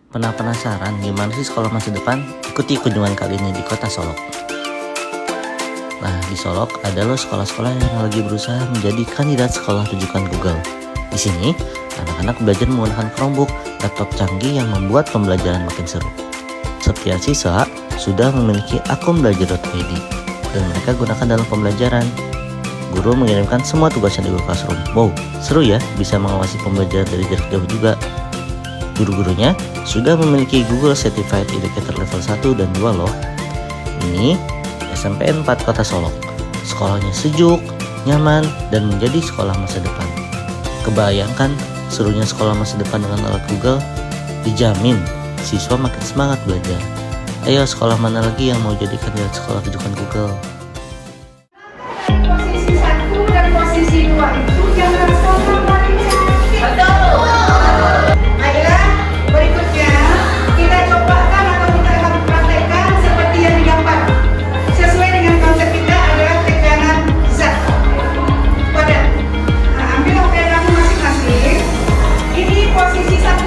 Pernah penasaran gimana sih sekolah masa depan? Ikuti kunjungan kali ini di kota Solok. Nah, di Solok ada loh sekolah-sekolah yang lagi berusaha menjadi kandidat sekolah rujukan Google. Di sini, anak-anak belajar menggunakan Chromebook, laptop canggih yang membuat pembelajaran makin seru. Setiap siswa sudah memiliki akun belajar.id dan mereka gunakan dalam pembelajaran. Guru mengirimkan semua tugasnya di Google Classroom. Wow, seru ya, bisa mengawasi pembelajaran dari jarak jauh juga. Guru-gurunya sudah memiliki Google Certified Educator level 1 dan 2 loh. Ini SMPN 4 Kota Solok. Sekolahnya sejuk, nyaman, dan menjadi sekolah masa depan. Kebayangkan serunya sekolah masa depan dengan alat Google? Dijamin siswa makin semangat belajar. Ayo, sekolah mana lagi yang mau jadi kandidat sekolah rujukan Google? Posisi 1 dan posisi 2 itu yang sama paling cantik. Betul. Baiklah, berikutnya kita cobakan atau kita akan praktekkan seperti yang digambar. Sesuai dengan konsep kita adalah tekanan zat padat. Nah, ambil operamu masing-masing. Ini posisi 1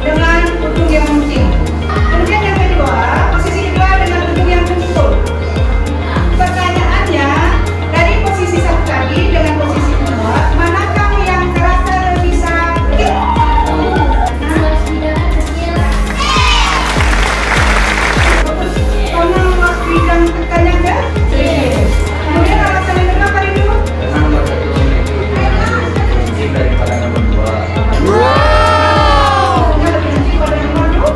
dengan ujung yang runcing. Kemudian yang kedua, posisi kedua dengan ujung yang kumpul. Pertanyaannya, dari posisi 1 tadi dengan posisi kedua, manakah yang terasa lebih sakit? Tolong waktu dan tekannya ke kemudian alasan yang kedua apa itu? Daripada nomor 2. Yang lebih nanti pada nomor 2.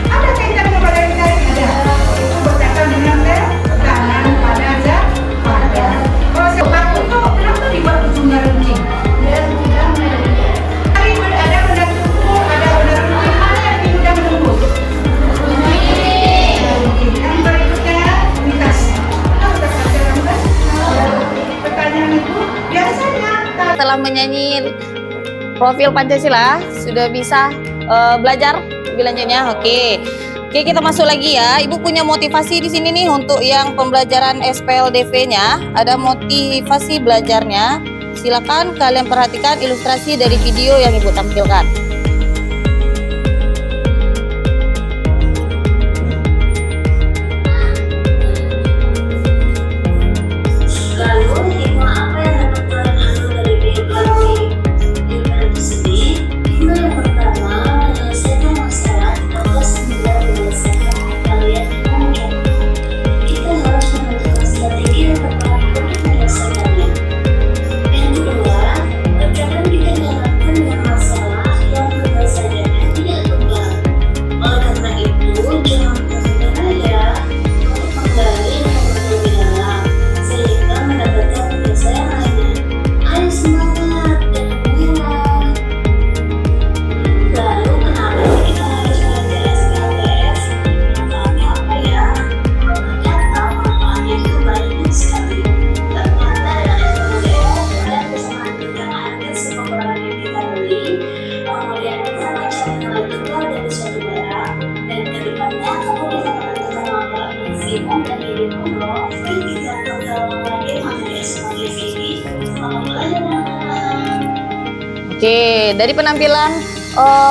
Ada kaitannya pada yang tadi? Ada. Itu berkaitan dengan tekanan pada zat padat. Kalau sepatu tuh kenapa dibuat ujungnya runcing? Tadi ada benda tumpul, ada benda runcing, mana yang lebih mudah menembus? Yang berikutnya mitas. Tahu tak saja kamu kan? Pertanyaan itu biasanya Setelah menyanyi profil Pancasila, sudah bisa belajar lebih lanjutnya. Oke, kita masuk lagi ya. Ibu punya motivasi di sini nih untuk yang pembelajaran SPLDV-nya. Ada motivasi belajarnya. Silakan kalian perhatikan ilustrasi dari video yang Ibu tampilkan. Lalu, hikmah apa yang dapat kalian ambil dari biografi? Biografi sini, hikmah yang pertama, menyelesaikan masalah atau semudah menyelesaikan kalian mungkin. Kita harus menentukan strategi yang tepat untuk menyelesaikannya. Yang kedua, terkadang kita dihadapkan dengan masalah yang penyelesaiannya tidak tunggal. Oleh karena itu, jangan terkadang ya untuk menggali yang lebih dalam sehingga mendapatkan penyelesaian lainnya. Ayo semangat, jangan menyerah. Lalu kenapa kita harus belajar SPLDF? Manfaatnya apa ya? Ternyata manfaatnya itu banyak sekali. Ternyata dengan SPLDF kalian bisa menghadirkan akses semua barang yang kita beli, kemudian bisa baca nilai tukar dari suatu barang, dan kedepannya kamu bisa menentukan manfaat maksimum dan dirimu loh. Tidak terlalu lagi materi SPLDV ini. Selamat belajar teman-teman. Oke, dari penampilan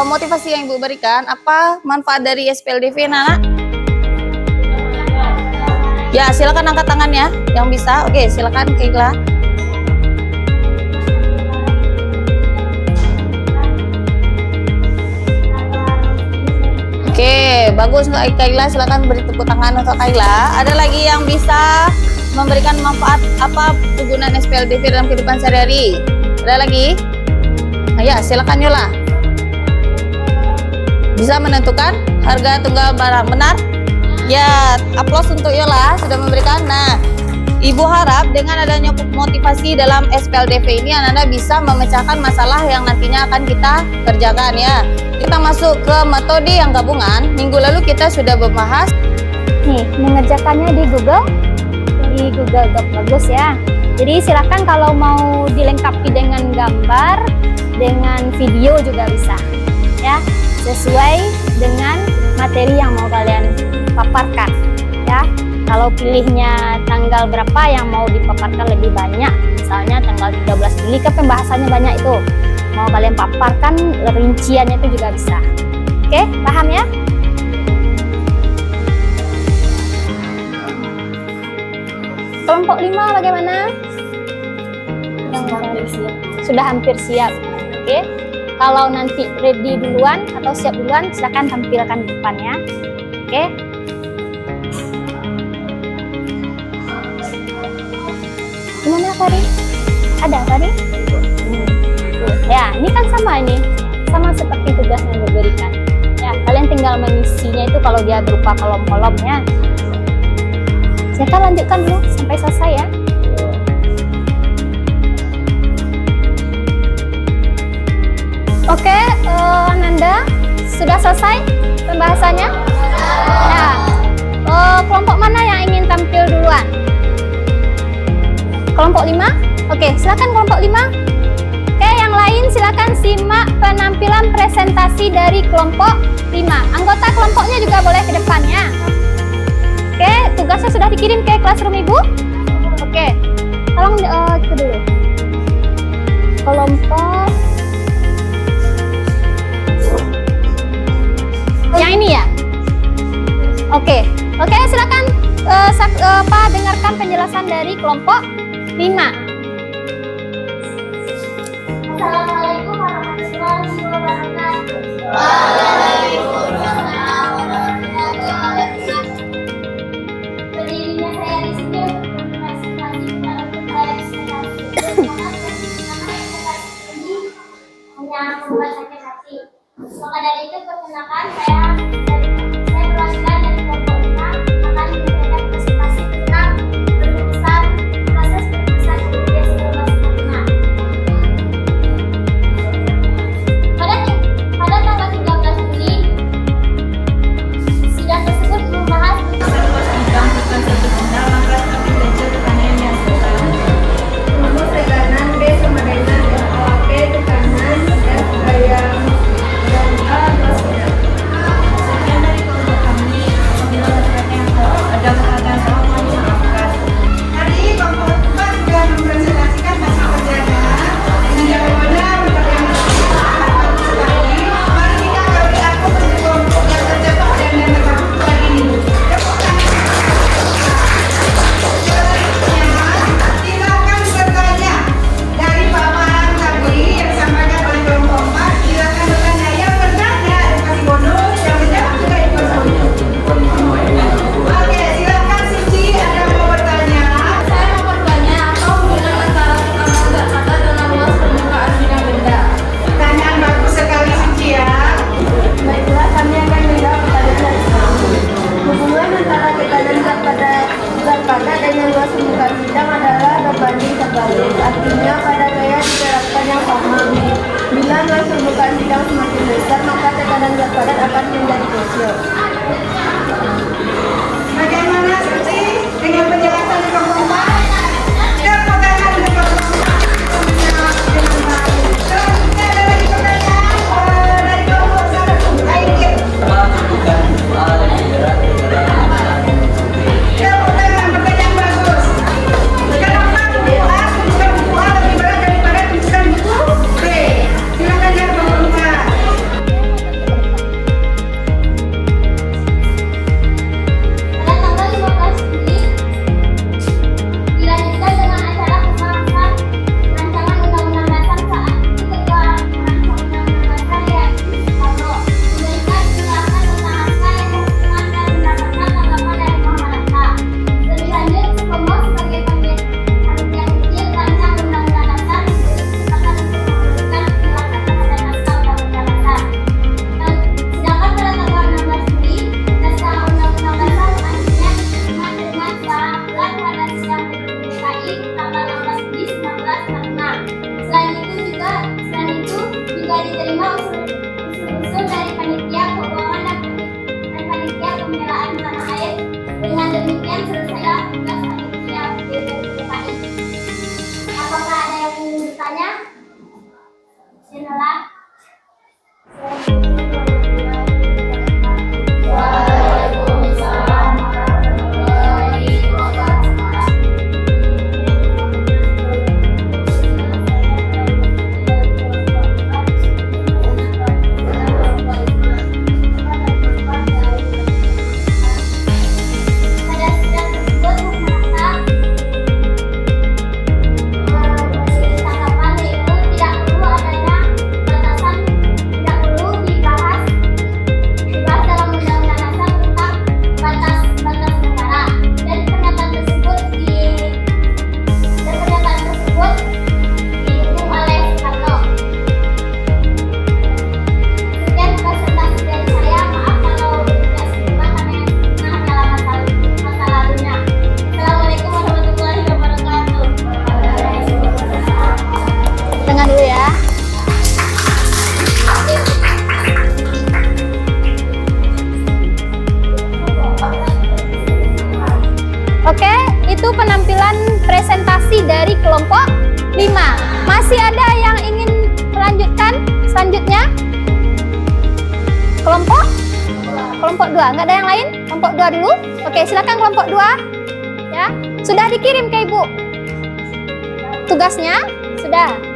motivasi yang Ibu berikan, apa manfaat dari SPLDV, Nana? Ya, silakan angkat tangannya yang bisa. Oke, silakan Kaila. Oke, bagus untuk Kaila. Silakan beri tepuk tangan untuk Kaila. Ada lagi yang bisa memberikan manfaat apa penggunaan SPLDV dalam kehidupan sehari-hari? Ada lagi? Ya, silakan Yola. Bisa menentukan harga tunggal barang, benar? Ya, aplaus untuk Yola sudah memberikan. Nah, Ibu harap dengan adanya motivasi dalam SPLDV ini Anda bisa memecahkan masalah yang nantinya akan kita kerjakan ya. Kita masuk ke metode yang gabungan. Minggu lalu kita sudah membahas Nih, mengerjakannya di Google Doc, bagus ya. Jadi silakan kalau mau dilengkapi dengan gambar, dengan video juga bisa ya, sesuai dengan materi yang mau kalian paparkan ya. Kalau pilihnya tanggal berapa yang mau dipaparkan lebih banyak, misalnya tanggal 13 Juli kan pembahasannya banyak itu. mau kalian paparkan rinciannya itu juga bisa. Oke, paham ya? Kelompok 5 bagaimana? Sudah hampir siap. Oke. Kalau nanti ready duluan atau siap duluan, silakan tampilkan di depan ya. Oke. Gimana Fari? Ada Fari? Ya, ini kan sama ini. Sama seperti tugas yang diberikan. Ya, kalian tinggal mengisinya itu kalau dia berupa kolom-kolomnya. Silakan lanjutkan dulu sampai selesai ya. Oke, Ananda, sudah selesai pembahasannya? Ya. Kelompok mana yang ingin tampil duluan? Kelompok 5? Oke, silakan kelompok 5. Oke, yang lain silakan simak penampilan presentasi dari kelompok 5. Anggota kelompoknya juga boleh ke depannya. Oke, tugasnya sudah dikirim ke classroom Ibu? Oke, tolong itu dulu. Kelompok yang ini ya? Oke, silakan dengarkan penjelasan dari kelompok 5. Assalamualaikum warahmatullahi wabarakatuh. Berdirinya saya di sini untuk berpresentasi untuk presentasi. Ini hanya membuat sakit hati. Maka dari itu perkenalkan saya perwakilan dari kelompok 5 akan memberikan presentasi tentang perumusan proses perumusan kemudian simulasi matematika. Pada tanggal 13 Juli, sidang tersebut membahas Rumus tekanan B sama dengan P tekanan F bayang dan A masnya. Sekian dari kelompok kami. Apabila masyarakat yang ada perhatian soal mohon dimaafkan. Tadi kelompok 4 sudah mempresentasikan hasil kerjanya dengan jawabannya berbagai sekali. Mari kita beri aku untuk kelompok yang tercetak dan yang terbaik ini. Silakan bertanya dari paparan tadi yang disampaikan oleh kelompok 4. Silakan bertanya, yang bertanya dikasih bonus, yang menjawab juga dikasih bonus. Oke, silakan Suci, ada mau bertanya? Saya mau bertanya, apa hubungan antara tukang zat padat dengan luas permukaan bidang benda? Pertanyaan bagus sekali Suci ya. Baiklah, kami akan menjawab pertanyaan dari hubungan antara tekanan zat padat dengan luas permukaan bidang adalah berbanding terbalik. Artinya pada gaya diterapkan yang sama. Bila luas permukaan bidang semakin besar, maka tekanan zat padat akan menjadi kecil. Bagaimana Suci dengan penjelasan di kelompok 4? Tepuk tangan untuk kelompok 4. Selanjutnya ada lagi pertanyaan dari kelompok 1. Ayo. Bukan soal yang berat Tepuk tangan, pertanyaan bagus. Kenapa buku A, tunjukkan buku A lebih berat daripada tunjukkan buku B? Silakan ya kelompok 4. pada tanggal 15 Juli dilanjutkan dengan acara pembahasan rancangan undang-undang dasar saat itu ketua merancang undang-undang dasar yaitu Soekarno memberikan penjelasan tentang angka yang berhubungan dan mendapatkan tanggapan dari Muhammad Hatta. Lebih lanjut, Sukomo sebagai panitia kecil rancang undang-undang dasar disepakati untuk memberikan penjelasan terhadap naskah undang-undang dasar. Sedangkan pada tanggal 16 Juli, naskah undang-undang dasar akhirnya diterima dengan suara bulat pada sidang DKI tanggal 16 Juli 1946. Selain itu juga diterima usul dari panitia keuangan dan panitia pembelaan tanah air. Dengan demikian selesailah tugas panitia DKI. Apakah ada yang ingin bertanya? Silakan. Waalaikumsalam warahmatullahi wabarakatuh. kelompok 5. Masih ada yang ingin melanjutkan selanjutnya? Kelompok 2, nggak ada yang lain? Kelompok 2 dulu? Oke, silakan kelompok 2. Ya, sudah dikirim ke Ibu tugasnya? Sudah.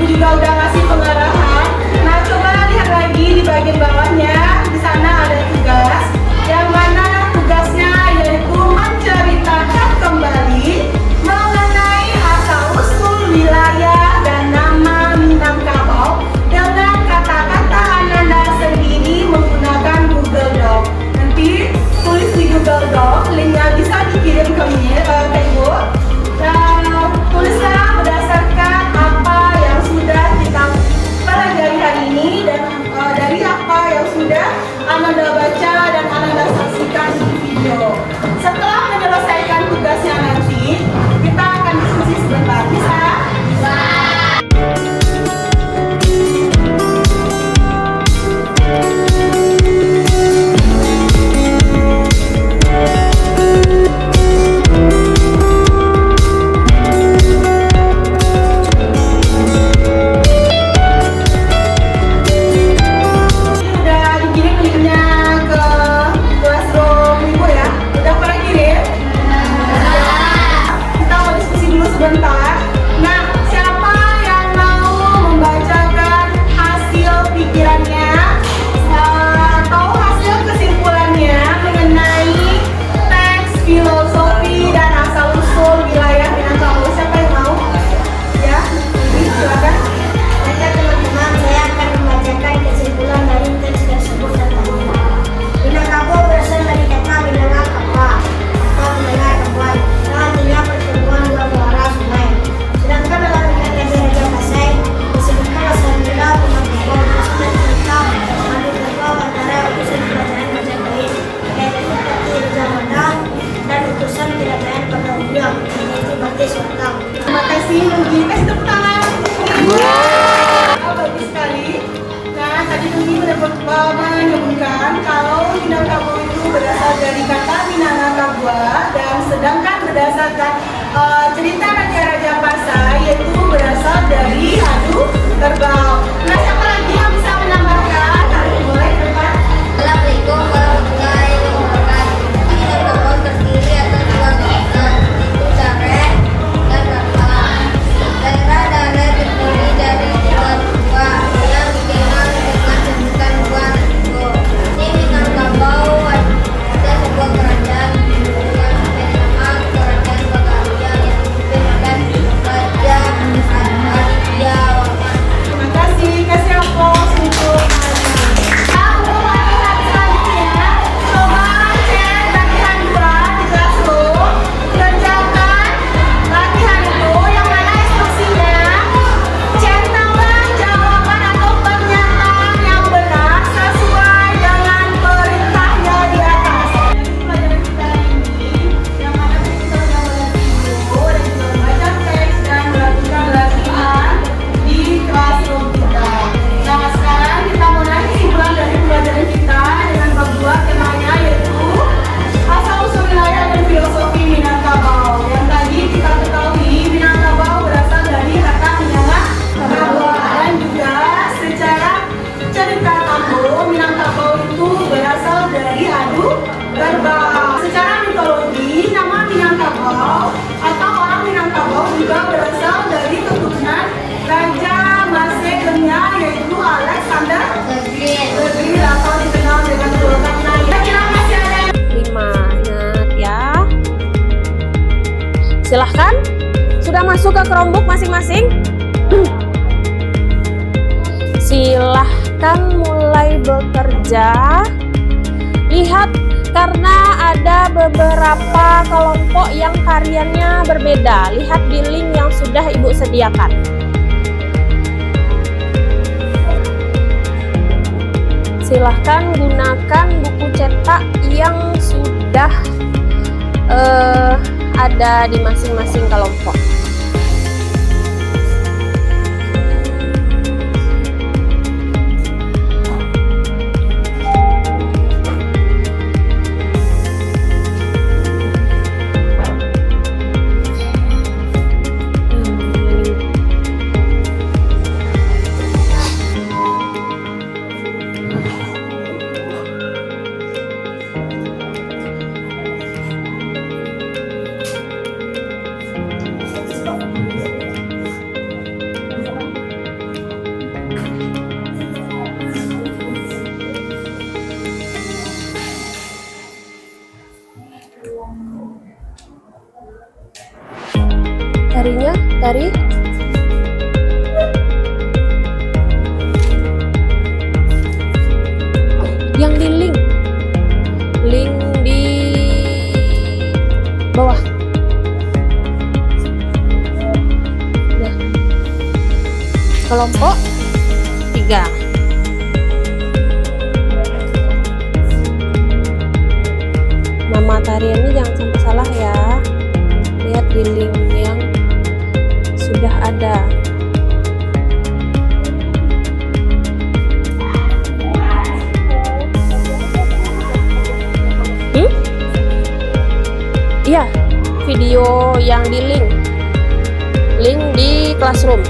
Juga udah ngasih pengarahan. Nah, coba lihat lagi di bagian bawahnya. Di sana ada tugas. Yang mana tugasnya yaitu menceritakan kembali mengenai asal-usul wilayah dan nama Minangkabau dengan kata-kata Ananda sendiri menggunakan Google Doc. Nanti tulis di Google Doc, linknya bisa dikirim ke Ibu. Tulislah berdasarkan apa yang sudah kita pelajari hari ini dan dari apa yang Chromebook masing-masing. Silahkan mulai bekerja. Lihat, karena ada beberapa kelompok yang karyanya berbeda. Lihat di link yang sudah Ibu sediakan. Silahkan gunakan buku cetak yang sudah ada di masing-masing kelompok. Tarinya, tari. Yang di link di bawah. Nah. Kelompok 3. Nama tariannya jangan sampai salah ya. Lihat di link yang sudah ada. Iya, video yang di link di Classroom.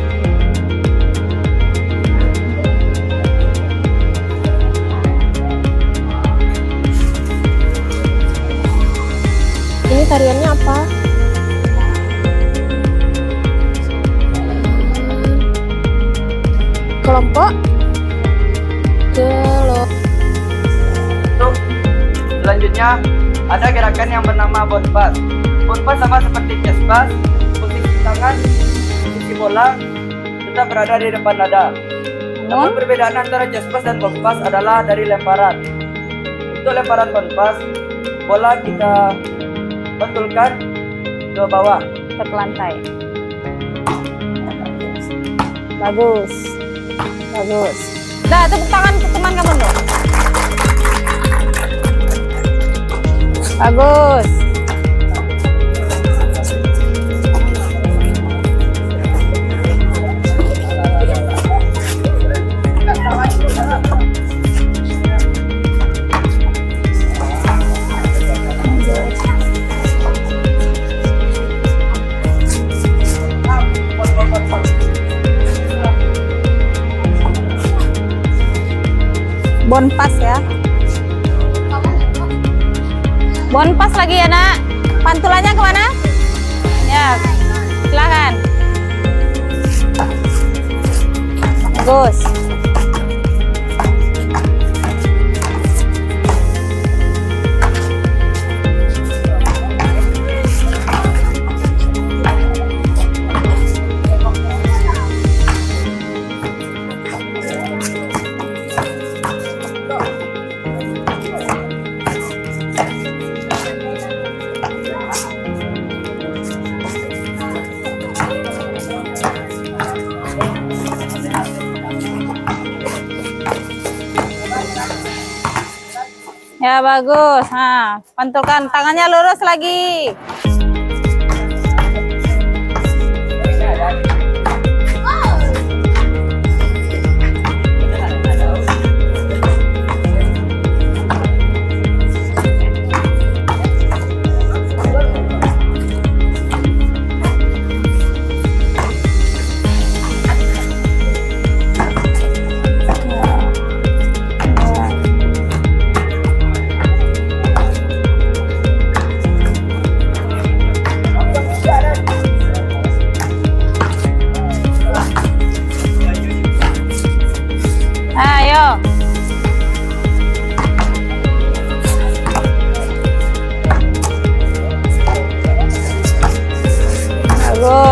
Ini tariannya apa? Kelompok Selanjutnya ada gerakan yang bernama bonpas. Bonpas sama seperti chest pass, posisi tangan, posisi bola tetap berada di depan dada. Namun perbedaan antara chest pass dan bonpas adalah dari lemparan. Untuk lemparan bonpas, bola kita betulkan ke bawah, Ke lantai. Bagus. Bagus. Nah, tepuk tangan ke teman kamu dong. Bagus. Bonpas ya. Bonpas lagi ya, Nak. Pantulannya kemana? Ya, silakan. Bagus. Ya bagus. Nah, pantulkan tangannya lurus lagi. Ayo. Bagus.